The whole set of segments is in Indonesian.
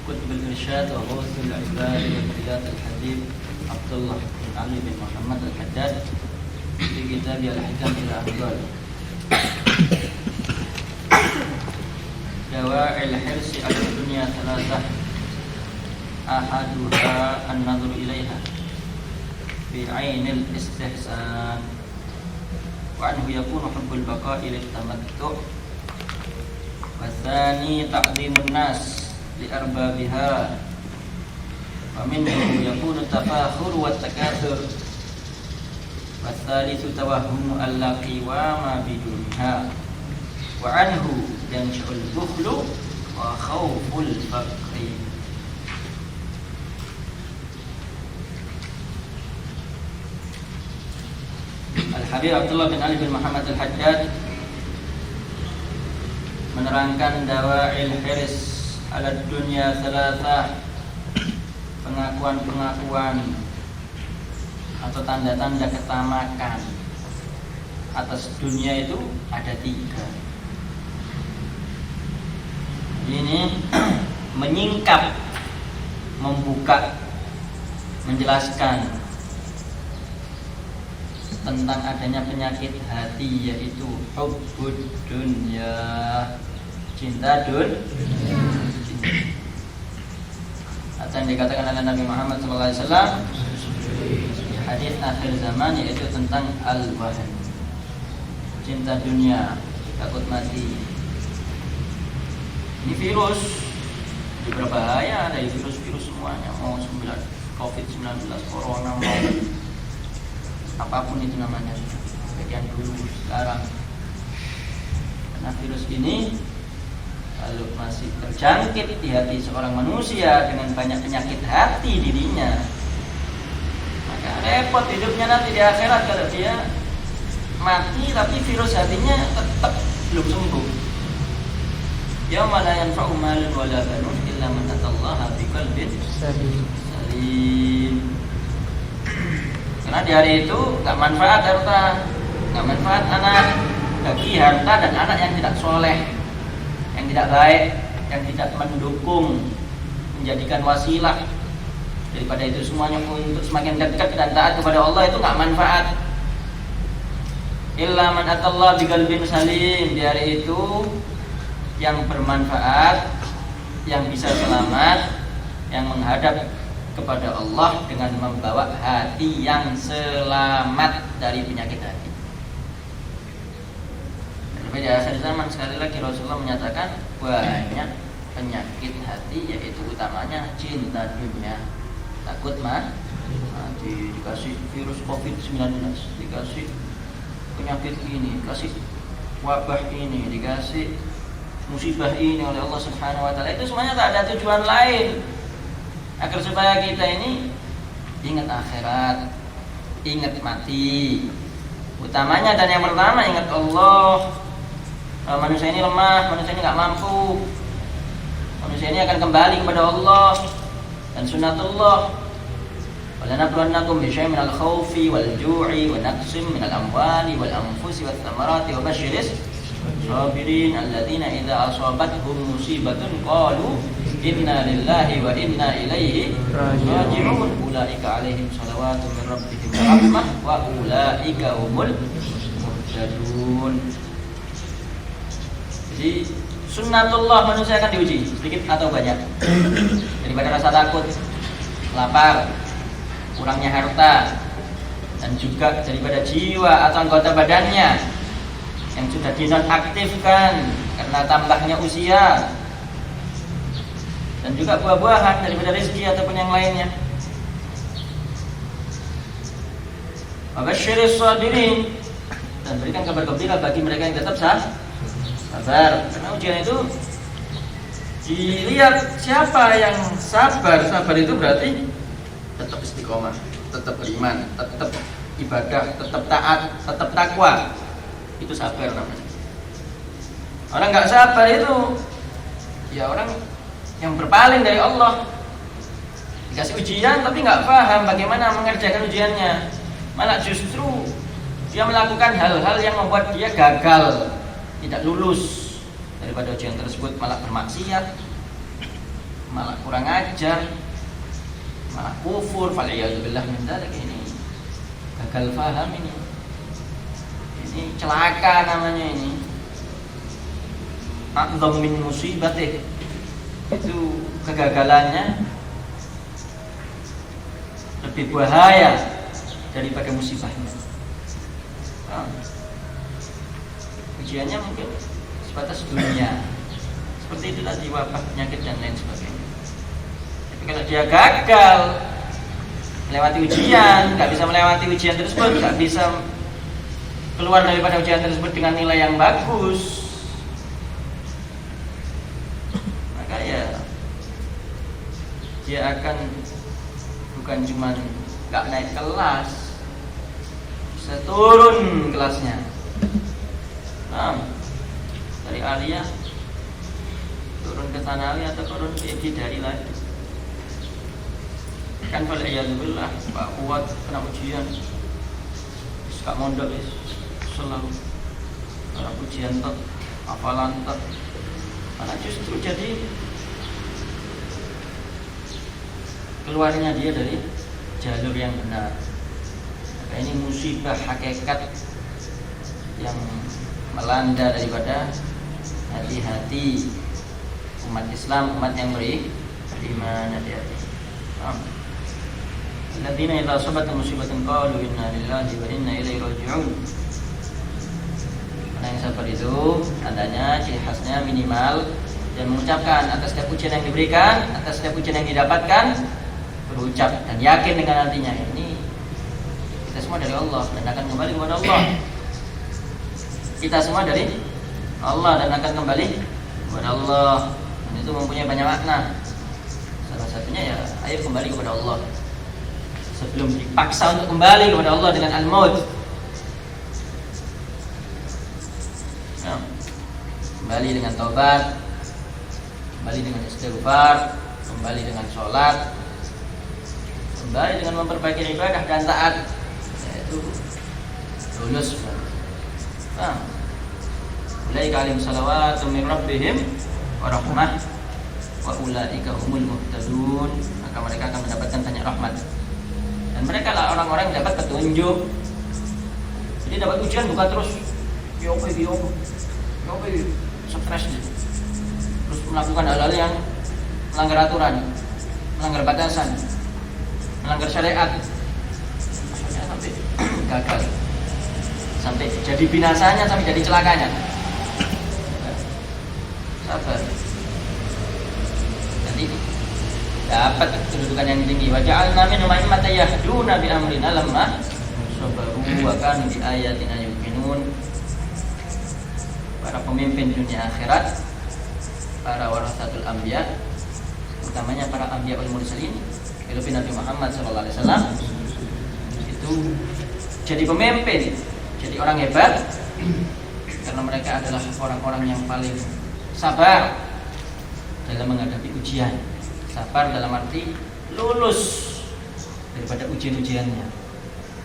كتب الإرشاد وغوث العباد وبريات الحبيب عبد الله بن علي بن محمد الحداد في كتاب الحكم الأفضل. دواعي الحرص على الدنيا ثلاثة، أحدها النظر إليها بعين الاستحسان، وعنه يكون حب البقاء للتمتع، والثاني تعظيم الناس لأربابها، ومنه يكون التفاخر والتكاثر، والثالث توهم ألا قوام بدونها، وعنه ينشأ البخل وخوف الفقر. Al-Habib Abdullah bin Ali bin Muhammad Al-Haddad menerangkan dawa'il hirs ala dunya salasah, pengakuan-pengakuan atau tanda-tanda ketamakan atas dunia itu ada 3. Ini menyingkap, membuka, menjelaskan tentang adanya penyakit hati, yaitu hubbud dunya, cinta dunia. Atau yang dikatakan oleh Nabi Muhammad SAW di hadis akhir zaman, yaitu tentang al-wahn, cinta dunia, takut mati. Ini virus juga berbahaya, dari virus-virus semuanya, mau COVID-19, corona, mau apapun itu namanya, bagian dulu sekarang. Karena virus ini kalau masih terjangkit di hati seorang manusia dengan banyak penyakit hati dirinya, maka repot hidupnya nanti di akhirat kalau dia mati tapi virus hatinya tetap belum sembuh. Yauma la yanfa'u malun wala banun illa man atallaha biqalbin salim. Karena di hari itu enggak manfaat harta, enggak manfaat anak, bagi harta dan anak yang tidak soleh, yang tidak baik, yang tidak mendukung, menjadikan wasilah. Daripada itu semuanya untuk semakin dekat dan taat kepada Allah itu enggak manfaat. Illa man atallaha biqalbin salim. Di hari itu yang bermanfaat, yang bisa selamat, yang menghadap kepada Allah dengan membawa hati yang selamat dari penyakit hati. Lebih di akhir zaman sekali lagi Rasulullah menyatakan banyak penyakit hati, yaitu utamanya cinta dunia, takut mati, dikasih virus COVID-19, dikasih penyakit ini, dikasih wabah ini, dikasih musibah ini oleh Allah Subhanahu wa taala. Itu semuanya tak ada tujuan lain agar supaya kita ini ingat akhirat, ingat mati. Utamanya dan yang pertama ingat Allah. Manusia ini lemah, manusia ini enggak mampu. Manusia ini akan kembali kepada Allah dan sunnatullah. Walanabluwannakum bisyai'in minal khaufi wal ju'i wa naqsin minal amwali wal anfusi wath thamarati wa basyiris sabirin alladzina idza asabathum musibatun qalu inna lillahi wa inna ilaihi raji'un ulaika alaihim salawatu min rabbihim wa rahmah wa ulaika humul muhtadun. Jadi sunnatullah, manusia akan diuji sedikit atau banyak, daripada rasa takut, lapar, kurangnya harta, dan juga daripada jiwa atau anggota badannya yang sudah dinonaktifkan karena tambahnya usia, dan juga buah-buahan daripada rezeki ataupun yang lainnya. Wabasyiris sabirin, dan berikan kabar gembira bagi mereka yang tetap sabar. Karena ujian itu dilihat siapa yang sabar. Sabar itu berarti tetap istiqomah, tetap beriman, tetap ibadah, tetap taat, tetap takwa. Itu sabar namanya. Orang nggak sabar itu ya orang yang berpaling dari Allah, Dikasih ujian tapi nggak paham bagaimana mengerjakan ujiannya, malah justru dia melakukan hal-hal yang membuat dia gagal, tidak lulus daripada ujian tersebut, malah bermaksiat, malah kurang ajar, malah kufur. Fal'iyadzubillah min dzalik. Ini gagal paham, ini celaka namanya, ini a'dzam min musibatih. Itu kegagalannya lebih bahaya daripada musibahnya. Ujiannya mungkin sebatas dunia, seperti itu tadi, wabah, penyakit dan lain sebagainya. Tapi kalau dia gagal melewati ujian, nggak bisa melewati ujian tersebut, nggak bisa keluar daripada ujian tersebut dengan nilai yang bagus, maka ya dia akan bukan cuma nggak naik kelas, bisa turun kelasnya. Dari aliyah turun ke tanawi atau turun ke ibtidai lagi. Kan fal'iyadzubillah, Pak Kuat kena ujian, gak mondok selalu karena ujian tok, hafalan tok, karena justru jadi keluarnya dia dari jalur yang benar. Maka ini musibah hakikat yang melanda daripada hati-hati umat Islam, umat yang beriman, hati-hati. Alladzina idza asabathum musibatun qalu inna lillahi wa inna ilaihi raji'un. Orang yang sabar itu tandanya, ciri khasnya minimal dan mengucapkan atas setiap ujian yang diberikan, atas setiap ujian yang didapatkan, berucap dan yakin dengan hatinya, ini kita semua dari Allah dan akan kembali kepada Allah. Kita semua dari Allah dan akan kembali kepada Allah. Dan itu mempunyai banyak makna. Salah satunya ya, ayo kembali kepada Allah sebelum dipaksa untuk kembali kepada Allah dengan al-maut. Ya. Kembali dengan taubat, kembali dengan istighfar, kembali dengan sholat, kembali dengan memperbaiki ibadah dan taat, yaitu lulus. Ulaika alaihim salawatun min rabbihim wa rahmah wa ulaika humul muhtadun. Maka mereka akan mendapatkan banyak rahmat dan mereka lah orang-orang yang dapat petunjuk. Jadi dapat ujian bukan terus yope stres gitu, terus melakukan hal-hal yang melanggar aturan, melanggar batasan, melanggar syariat, sampai gagal, sampai jadi binasanya, sampai jadi celakanya. Sabar. Dan ini dapat kedudukan yang tinggi. Wa ja'alna minhum a'immatan yahduna bi amrina lamma sabaru wa kanu bi ayatina yuqinun. Para pemimpin dunia akhirat, para warasatul anbiya, utamanya para anbiya wal mursalin, yaitu Nabi Muhammad sallallahu alaihi wasallam, itu jadi pemimpin, jadi orang hebat karena mereka adalah orang-orang yang paling sabar dalam menghadapi ujian. Sabar dalam arti lulus daripada ujian-ujiannya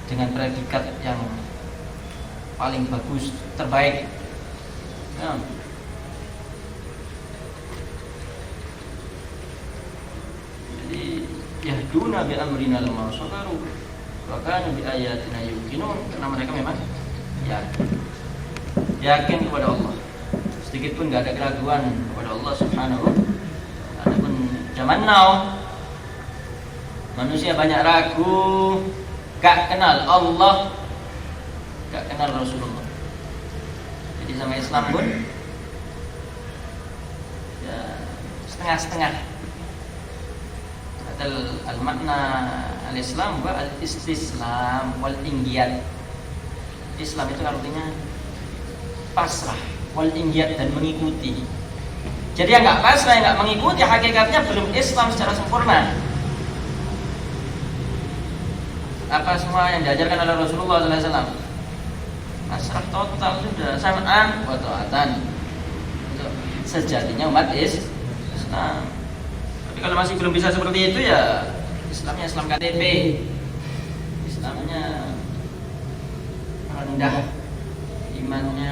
dengan predikat yang paling bagus, terbaik. Ya. Jadi yahduna bi amrina lamma sabaru wa kanu bi ayatina yuqinun, karena mereka memang yakin kepada Allah. Sedikit pun gak ada keraguan kepada Allah subhanahu. Adapun zaman now, manusia banyak ragu, gak kenal Allah, gak kenal Rasulullah. Jadi sama Islam pun ya setengah-setengah. Al-makna al-Islam wa al-istislam wal-inqiyad. Islam itu artinya pasrah, wal-inqiyad, dan mengikuti. Jadi yang nggak pasrah, yang nggak mengikuti, hakikatnya belum Islam secara sempurna. Apa semua yang diajarkan oleh Rasulullah SAW, pasrah total sudah, sam'an wa ta'atan. Sejatinya umat Islam. Tapi kalau masih belum bisa seperti itu, ya Islamnya Islam KTP, Islamnya rendah, imannya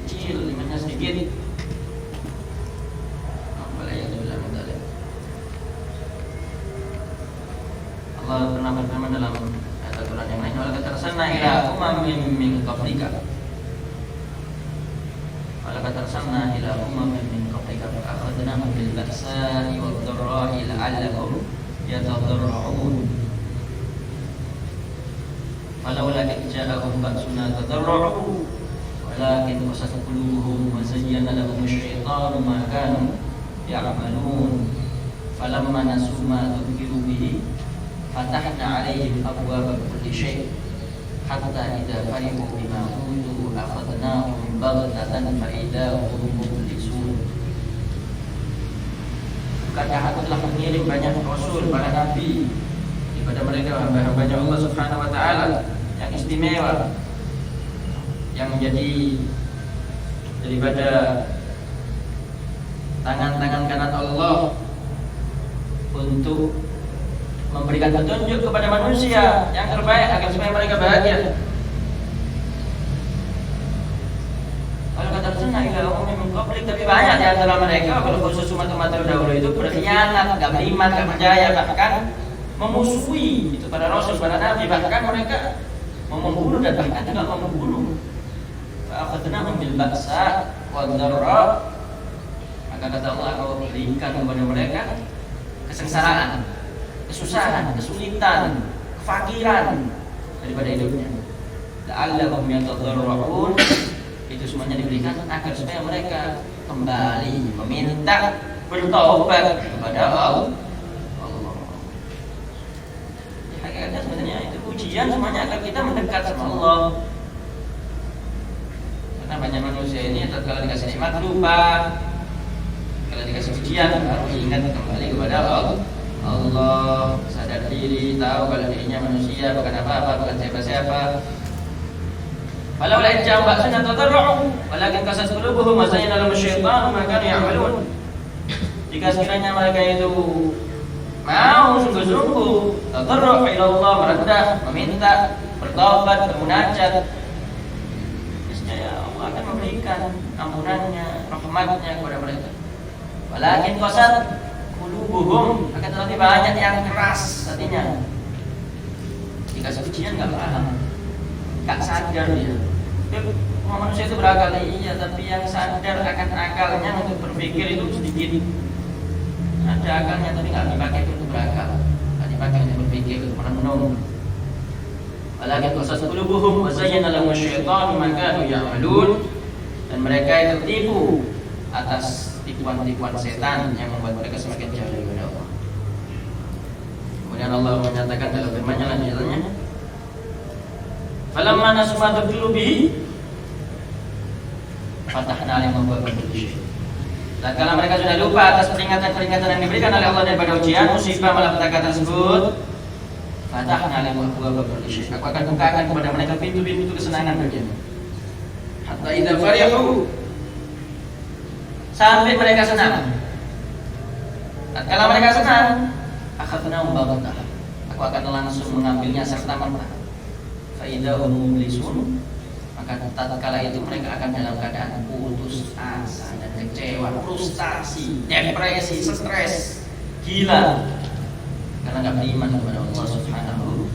kecil, imannya sedikit. Allah pernah berfirman dalam ayat Al-Quran yang lain, "Walaqad arsalna ila umamin min qablika." Walaqad arsalna ila umamin min qablika fa akhadnahum bil ba'sa'i wad dharra'i la'allahum yatadarra'un. Falawla idh ja'ahum ba'suna tadarra'u walakin qasat qulubuhum wa zayyana lahum asy-syaitanu ma kanu ya'malun. Falamma nasu ma dzukiru bihi fatahna 'alaihim abwaaba kulli syai' hatta idza farihu bima utu akhadnahum baghtatan fa idza hum mublisun. Bukankah aku telah mengirim banyak rasul, para nabi kepada mereka hamba-hambanya Allah Subhanahu wa taala yang istimewa, yang menjadi daripada tangan-tangan kanan Allah untuk memberikan petunjuk kepada manusia yang terbaik agar supaya mereka bahagia. Kalau kata Rasulullah ila umamin min qablik, tapi banyak di antara mereka, kalau khusus umat-umat terdahulu itu berkhianat, enggak beriman, enggak percaya, bahkan memusuhi itu para rasul, para nabi, bahkan mereka membunuh dan bahkan juga membunuh. Fa akhadnahum bil ba'sa wad dharra, maka kata Allah, aku berikan kepada mereka kesengsaraan, kesusahan, kesulitan, kefakiran daripada hidupnya. La'allahum yatadarra'un, itu semuanya diberikan agar supaya mereka kembali meminta, bertaubat kepada Allah. Hakikatnya sebenarnya itu ujian semuanya agar kita mendekat sama Allah. Karena banyak manusia ini tatkala dikasih nikmat lupa, kalau dikasih ujian baru ingat kembali kepada Allah, sadar diri, tahu kalau dirinya manusia, bukan apa-apa, bukan siapa-siapa. Walau la ja'u ba'sana tadarra'u walakin qasat qulubuhum wa zayyana lahum asy-syaitanu ma kanu ya'malun. Jika sekiranya mereka itu mau sungguh-sungguh tadarru' ila Allah, merendah, meminta, bertaubat, bermunajat, niscaya Allah akan memberikan ampunannya, rahmatnya kepada mereka. Walakin qasat qulubuhum, akan tetapi banyak yang keras hatinya. Dikasih ujian enggak paham, enggak sadar dia. Manusia itu berakal, iya, tapi yang sadar akan akalnya untuk berpikir itu sedikit. Ada akalnya tapi nggak dipakai untuk berakal, nggak dipakai untuk berpikir, untuk merenung. Walakin qasat qulubuhum wa zayyana lahum asy-syaitanu ma kanu ya'malun, dan mereka itu tertipu atas tipuan-tipuan setan yang membuat mereka semakin jauh dari Allah. Kemudian Allah menyatakan dalam firman-Nya lanjutannya, falamma nasu ma dzukiru bihi fatahna 'alaihim abwaaba kulli syai'. Dan kalau mereka sudah lupa atas peringatan-peringatan yang diberikan oleh Allah daripada ujian, musibah, malapetaka tersebut, fatahna 'alaihim abwaaba kulli syai', aku akan bukakan kepada mereka pintu-pintu kesenangan baginya. Hatta idza farihu, sampai mereka senang. Dan kalau mereka senang, akhadnahum baghtah, aku akan langsung mengambilnya serta-merta. Fa idza hum mublisun, maka tatkala itu mereka akan dalam keadaan putus asa dan kecewa, frustasi, depresi, stres, gila, karena nggak beriman kepada Allah Subhanahu.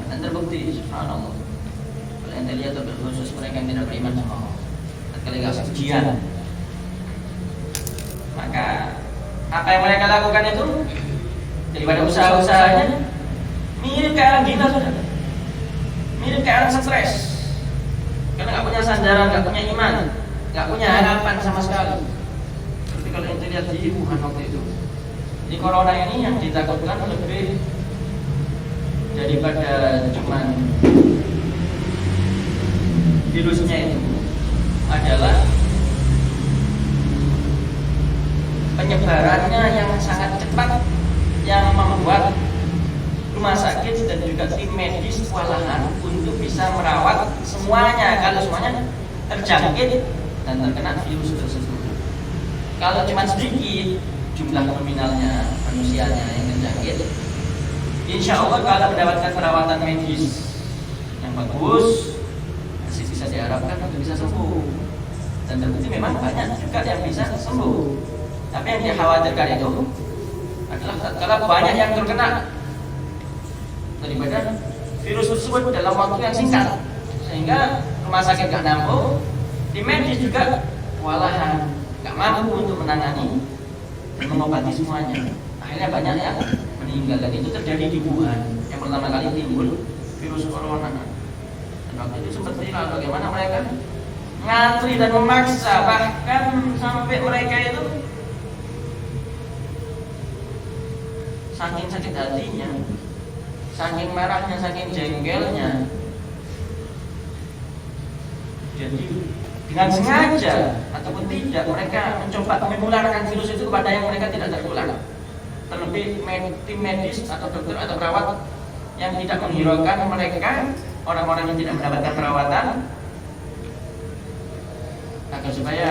Dan terbukti, subhanallah, kalau ente lihat khusus mereka yang tidak beriman sama Allah, tatkala dikasih ujian, maka apa yang mereka lakukan itu daripada usaha-usahanya mirip kayak orang gila, sudah mirip kayak orang stres, karena nggak punya sandaran, nggak punya iman, nggak punya harapan sama sekali. Tapi kalau ente lihat di Wuhan waktu itu, di corona ini yang ditakutkan lebih daripada cuman virusnya itu adalah penyebarannya yang sangat cepat, yang membuat rumah sakit dan juga tim medis kewalahan untuk bisa merawat semuanya kalau semuanya terjangkit dan terkena virus tersebut. Kalau cuma sedikit jumlah nominalnya manusianya yang terjangkit, Insya Allah kalau mendapatkan perawatan medis yang bagus, masih bisa diharapkan untuk bisa sembuh. Dan terbukti memang banyak juga yang bisa sembuh. Tapi yang dikhawatirkan itu adalah kalau banyak yang terkena daripada virus tersebut dalam waktu yang singkat, sehingga rumah sakit gak nampung, tim medis juga kewalahan, gak mampu untuk menangani dan mengobati semuanya. Akhirnya banyak yang meninggal, dan itu terjadi di Wuhan yang pertama kali timbul virus corona. Dan waktu itu sempat viral bagaimana mereka ngantri dan memaksa, bahkan sampai mereka itu saking sakit hatinya, saking marahnya, saking jengkelnya, jadi dengan sengaja ataupun tidak mereka mencoba menularkan virus itu kepada yang mereka tidak tertular. Terlebih tim medis atau dokter atau perawat yang tidak menghiraukan mereka, orang-orang yang tidak mendapatkan perawatan, agar supaya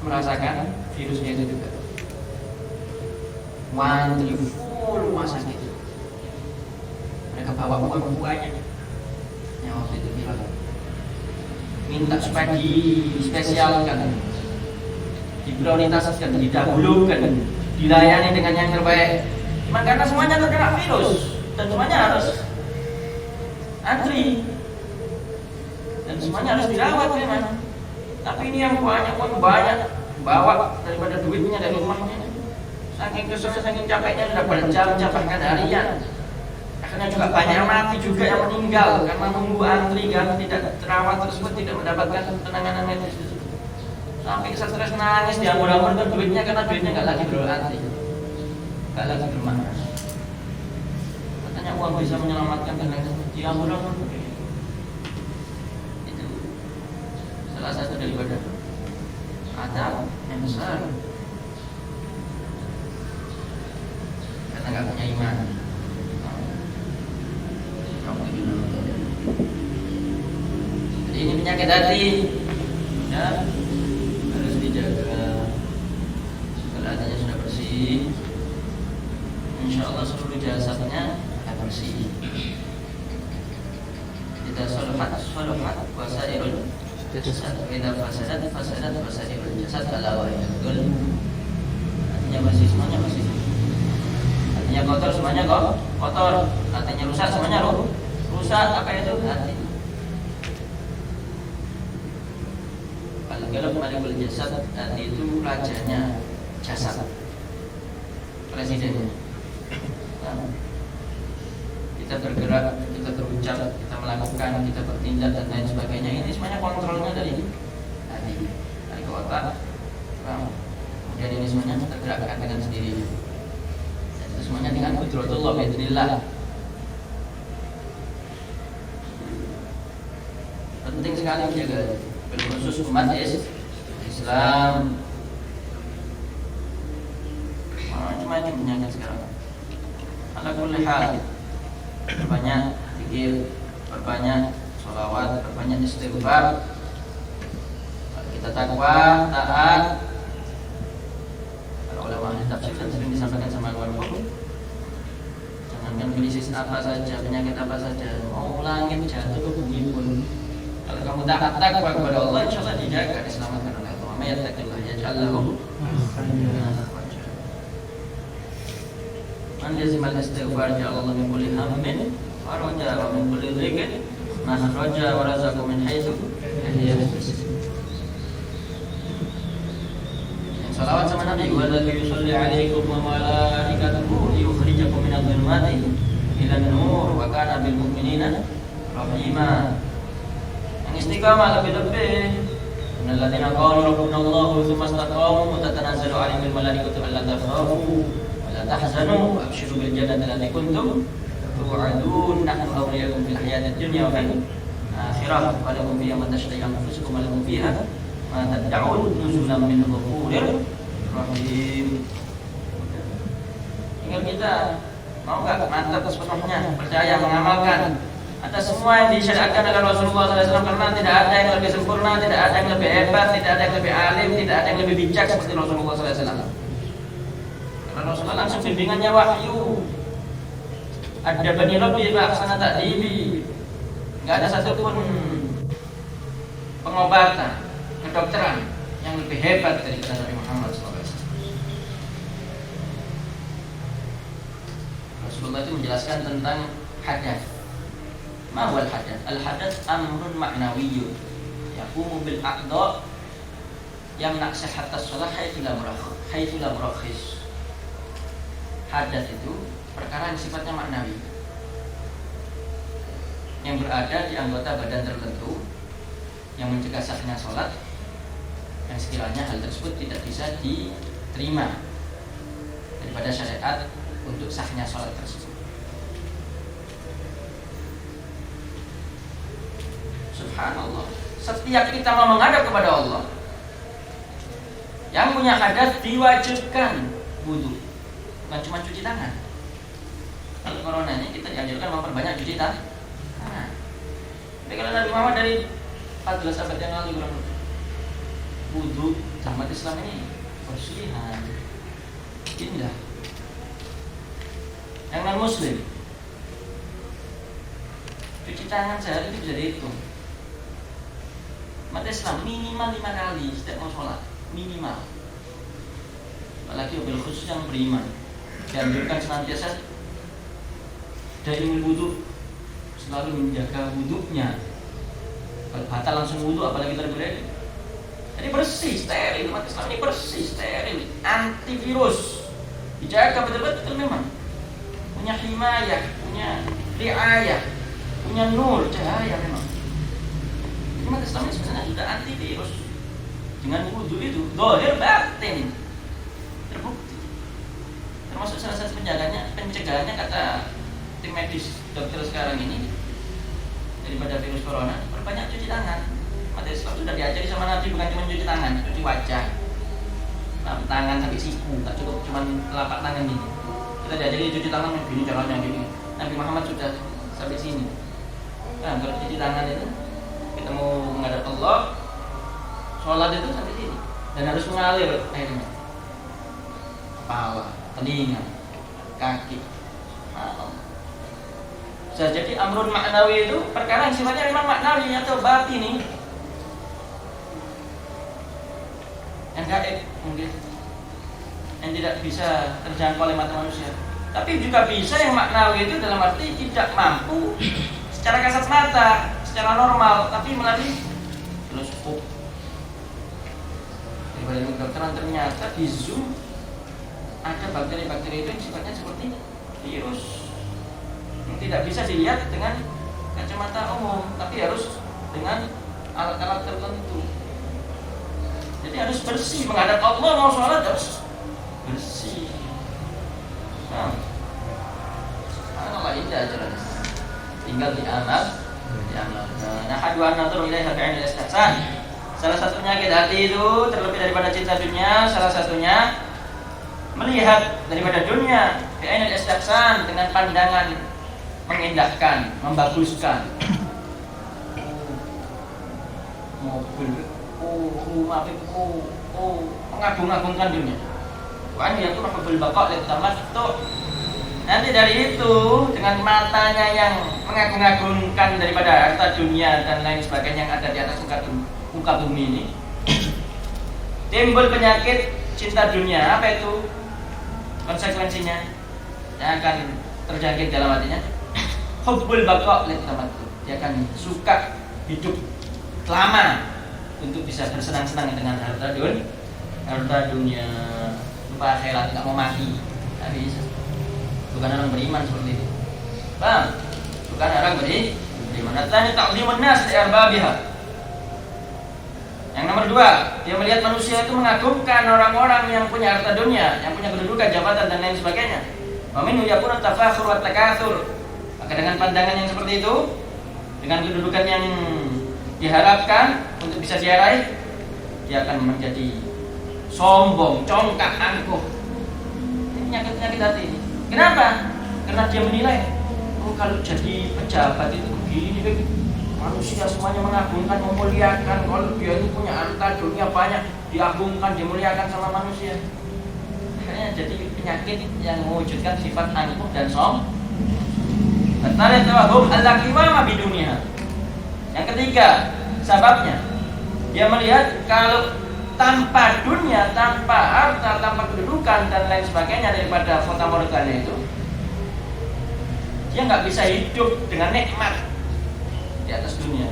merasakan virusnya itu juga. Wantri full rumah sakit, mereka bawa buah-buahnya yang waktu itu viral, minta supaya dispesialkan, diprioritaskan, didahulukan, dilayani dengan yang terbaik. Cuma karena semuanya terkena virus dan semuanya harus antri dan semuanya harus dirawat memang. Tapi ini yang banyak bawa daripada duitnya dari rumahnya, saking keselnya, saking capeknya, sudah berjam-jam bahkan harian. Akhirnya juga banyak yang mati juga, yang meninggal karena menunggu antri, kan tidak terawat tersebut, tidak mendapatkan penanganan medis tersebut. Sampai stres nangis, diambur-amburkan duitnya karena duitnya nggak lagi berarti, nggak lagi bermakna. Katanya uang bisa menyelamatkan, dan diambur-amburkan. Itu salah satu daripada adab yang besar karena nggak punya iman. Jadi ini penyakit hati, ya, harus dijaga. Kalau hatinya sudah bersih, insya Allah seluruh jasadnya akan bersih. Kita soluhat wasairul jasad, kita fasadat wasairul jasad ala wahiyul. Hatinya bersih, semuanya bersih. Hatinya kotor, semuanya kotor. Hatinya rusak, semuanya rusak. Apa itu hati? Kalau malikul jasad, hati itu rajanya jasad, presidennya. Kita bergerak, kita berucap, kita melakukan, kita bertindak dan lain sebagainya, ini semuanya kontrolnya dari hati, dari ke otak. Kemudian ini semuanya tergerakkan dengan sendirinya. Dan itu semuanya dengan qudratullah biidznillah. Penting sekali menjaga, khusus umat Islam. Macam-macam penyakit sekarang. Ala kulli hal, berbanyak zikir, berbanyak sholawat, berbanyak istighfar. Kita takwa, taat. Kalau ulama ahli tafsir kan sering disampaikan sama kawan-kawan, jangankan krisis apa saja, penyakit apa saja, mau langit jatuh ke bumi pun, kalau kamu taat takwa kepada Allah, insya Allah dijaga, diselamatkan oleh Allah. May yattaqillah yaj'al lahu makhraja. Man yazimal istighfar ja'alallahu min kulli hammin faraja wa min kulli dhiqin makhraja wa razaqahu min haitsu la yahtasib. Salawat sama Nabi, walladzi yusalli 'alaikum wa malaikatuhu liyukhrijakum minadh-dhulumati ilan nur wa kana bil mu'minina rahima. Yang istiqamah lebih-lebih. Innalladzina qalu rabbuna Allahu tsumma istaqamu tatanazzalu 'alaihimul malaikatu alla takhafu wa la tahzanu wa abshiru bil jannati allati kuntum tu'adun. Nahnu awliyaukum fil hayatid dunya wa fil akhirah wa lakum fiha ma tashtahi anfusukum wa lakum fiha ma tad'un nuzulan min ghafurir rahim. Tinggal kita mau enggak mantap sepenuhnya, percaya, mengamalkan. Ada semua yang disyariatkan oleh Rasulullah SAW, karena tidak ada yang lebih sempurna, tidak ada yang lebih hebat, tidak ada yang lebih alim, tidak ada yang lebih bijak seperti Rasulullah SAW. Karena Rasulullah langsung bimbingannya wahyu. Ada bani Rabbi bahsana takdibi. Enggak ada satupun pengobatan, kedokteran yang lebih hebat dari Nabi Muhammad SAW. Rasulullah itu menjelaskan tentang hadas. Ma huwal hadas? Al hadas amrun ma'nawiyyun yaqumu bil a'dha yamna' sihhatas shalah haitsu la murakhis. Hadas itu perkara yang sifatnya maknawi, yang berada di anggota badan tertentu, yang mencegah sahnya sholat, yang sekiranya hal tersebut tidak bisa diterima daripada syariat untuk sahnya sholat tersebut. Subhanallah, setiap kita mau menghadap kepada Allah, yang punya hadas diwajibkan wudu, bukan cuma cuci tangan. Kalau corona ini kita dianjurkan memperbanyak cuci tangan. Tapi kalau Nabi Muhammad dari 14 abad yang lalu kurang lebih, wudu umat Islam ini bersihan, indah. Yang non Muslim cuci tangan sehari itu bisa dihitung. Umat Islam minimal 5 kali setiap mau sholat, minimal. Apalagi mobil khusus yang beriman dianjurkan senantiasa daimul wudu, selalu menjaga wudunya. Kalau batal langsung wudu, apalagi terberedi. Jadi bersih, steril. Umat Islam ini bersih, steril, antivirus, dijaga betul-betul memang. Punya himayah, punya riayah, punya nur, cahaya memang. Umat Islam ini sebenarnya sudah antivirus. Dengan wudu itu, zahir batin terbukti. Termasuk salah satu pencegahannya kata tim medis dokter sekarang ini daripada virus corona, perbanyak cuci tangan. Umat Islam sudah diajari sama Nabi bukan cuma cuci tangan, cuci wajah, tangan sampai siku, tak cukup cuma telapak tangan ini. Kita diajari cuci tangan begini caranya gini. Nabi Muhammad sudah sampai sini. Nah, kalau cuci tangan itu kita mau menghadap Allah, sholat itu sampai sini dan harus mengalir airnya. Kepala, telinga, kaki. Jadi amrun maknawi itu perkara yang sifatnya memang maknawi atau batini, yang gaib mungkin, yang tidak bisa terjangkau oleh mata manusia. Tapi juga bisa yang maknawi itu dalam arti tidak mampu secara kasat mata, secara normal, tapi melalui teleskop. Di badan kedokteran ternyata di zoom ada bakteri-bakteri itu yang sifatnya seperti virus, yang tidak bisa dilihat dengan kacamata umum, tapi harus dengan alat-alat tertentu. Jadi harus bersih menghadap Allah, mau sholat harus bersih. Nah, Allah indah jelas. Tinggal diamal. Nah, haduan natur ilaiha bi'ainil istihsan. Salah satu penyakit hati itu terlebih daripada cinta dunia, salah satunya melihat daripada dunia bi'ainil istihsan, dengan pandangan mengindahkan, membaguskan. Mobil, rumah, mengagung-agungkan dunia. Wa an yakuna hubbul baqa' litamattu. Nanti dari itu dengan matanya yang mengagung-agungkan daripada harta dunia dan lain sebagainya yang ada di atas muka bumi ini, timbul penyakit cinta dunia. Apa itu konsekuensinya yang akan terjangkit dalam hatinya? Hubbul baqa' litamattu. Dia akan suka hidup lama untuk bisa bersenang-senang dengan harta dunia, lupa akhirat, tidak mau mati. Tidak bisa. Bukan orang beriman seperti itu. Bang, bukan orang beriman. Tanya ta'zimun nas li arbabiha. Yang nomor 2, dia melihat manusia itu mengagumkan orang-orang yang punya harta dunia, yang punya kedudukan, jabatan dan lain sebagainya. Wa minhu yakunu tafakhur wa takatsur. Maka dengan pandangan yang seperti itu, dengan kedudukan yang diharapkan untuk bisa diarahi, dia akan menjadi sombong, congkak, angkuh. Ini penyakit-penyakit hati ini. Kenapa? Karena dia menilai, oh kalau jadi pejabat itu begini, manusia semuanya mengagungkan, memuliakan. Kalau dia ini punya harta dunia banyak, diagungkan, dimuliakan sama manusia. Akhirnya jadi penyakit yang mewujudkan sifat angkuh dan sombong. Tawahum al-qiwama bidunia. Yang ketiga, sebabnya dia melihat kalau tanpa dunia, tanpa harta, tanpa kedudukan dan lain sebagainya daripada fata morgana itu, dia nggak bisa hidup dengan nikmat di atas dunia.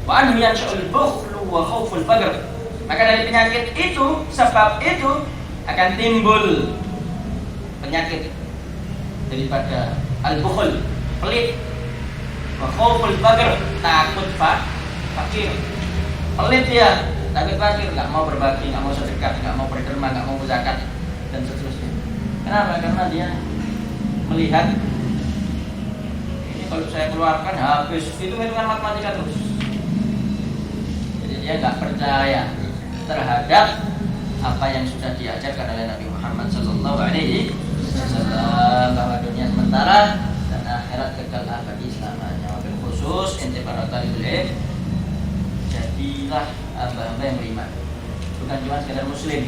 Wa anhu yansha'ul bukhlu wa khauful faqr. Maka dari penyakit itu, sebab itu akan timbul penyakit daripada al-bukhl, pelit, wa khauful faqr, takut fakir. Pelit dia, takut fakir, nggak mau berbagi, nggak mau sedekah, nggak mau berderma, nggak mau zakat dan seterusnya. Kenapa? Karena dia melihat ini kalau saya keluarkan habis, itu hitungan matematika terus. Jadi dia nggak percaya terhadap apa yang sudah diajarkan oleh Nabi Muhammad SAW, bahwa dunia sementara dan akhirat kekal abadi selamanya. Wabil khusus ente para talibul ilm, jadilah hamba-hamba yang beriman, bukan cuma sekedar muslim,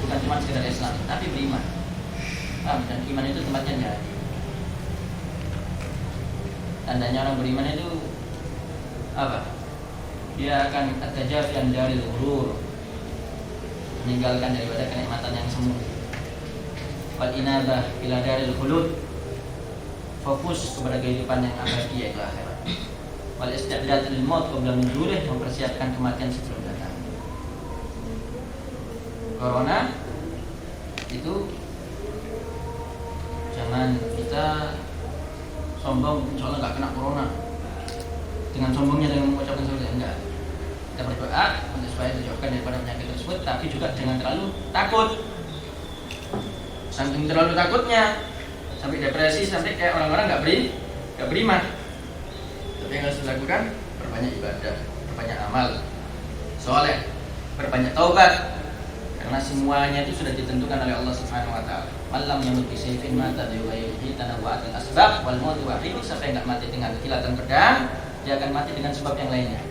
bukan cuma sekedar Islam, tapi beriman. Dan iman itu tempatnya di hati. Tandanya orang beriman itu apa? Dia akan at-tajafian dari ghurur, meninggalkan daripada kenikmatan yang semu. Wal inabah ila daril khulud, fokus kepada kehidupan yang abadi yaitu akhirat. Wal istidad lil maut qabla nuzulih, mempersiapkan kematian sebelum datang. Corona itu jangan kita sombong, insyaallah enggak kena corona. Dengan sombongnya dengan mengucapkan saja enggak. Kita berdoa untuk supaya dijauhkan daripada penyakit tersebut, tapi juga jangan terlalu takut. Saking terlalu takutnya sampai depresi, sampai kayak orang-orang enggak beriman. Tapi yang harus dilakukan, perbanyak ibadah, perbanyak amal soleh, perbanyak taubat, karena semuanya itu sudah ditentukan oleh Allah Subhanahu wa taala. Malam yang lebih sayfin mata diulayhi tanawwa'atul asbab wal mautu wahid. Siapa yang enggak mati dengan kilatan pedang, dia akan mati dengan sebab yang lainnya.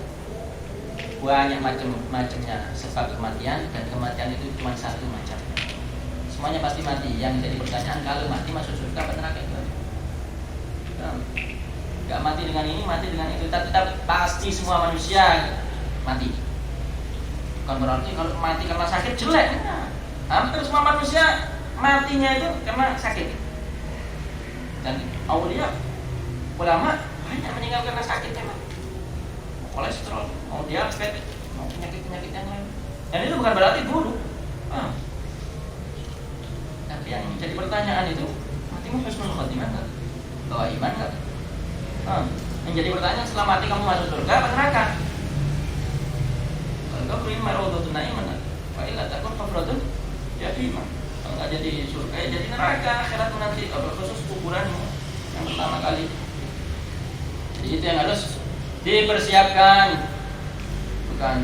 Banyak macam-macamnya sebab kematian, dan kematian itu cuma satu macam. Semuanya pasti mati. Yang jadi pertanyaan, kalau mati masuk surga apa neraka itu? Gak mati dengan ini, mati dengan itu. Tetap pasti semua manusia mati. Bukan berarti kalau mati karena sakit jelek. Nah, hampir semua manusia matinya itu karena sakit. Dan aulia, ulama banyak meninggal karena sakit memang. Kolesterol, mau diabetes, mau penyakit-penyakit yang lain. Dan itu bukan berarti buruk. Tapi yang jadi pertanyaan itu, matimu husnul khotimah enggak? Bawa iman enggak? Yang jadi pertanyaan, setelah mati kamu masuk surga apa neraka? Kalau kau beriman rawdatun na'iman, fa illa takun fafratun jahimah. Kalau enggak jadi surga, ya jadi neraka akhirat nanti, kalau khusus kuburanmu yang pertama kali. Jadi itu yang harus dipersiapkan, bukan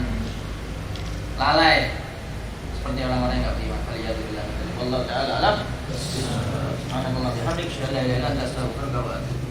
lalai seperti orang-orang yang enggak beriman. Wallahu ta'ala alam. Subhanallah wa bihamdihi, asyhadu an la ilaha illa anta, astaghfiruka wa atubu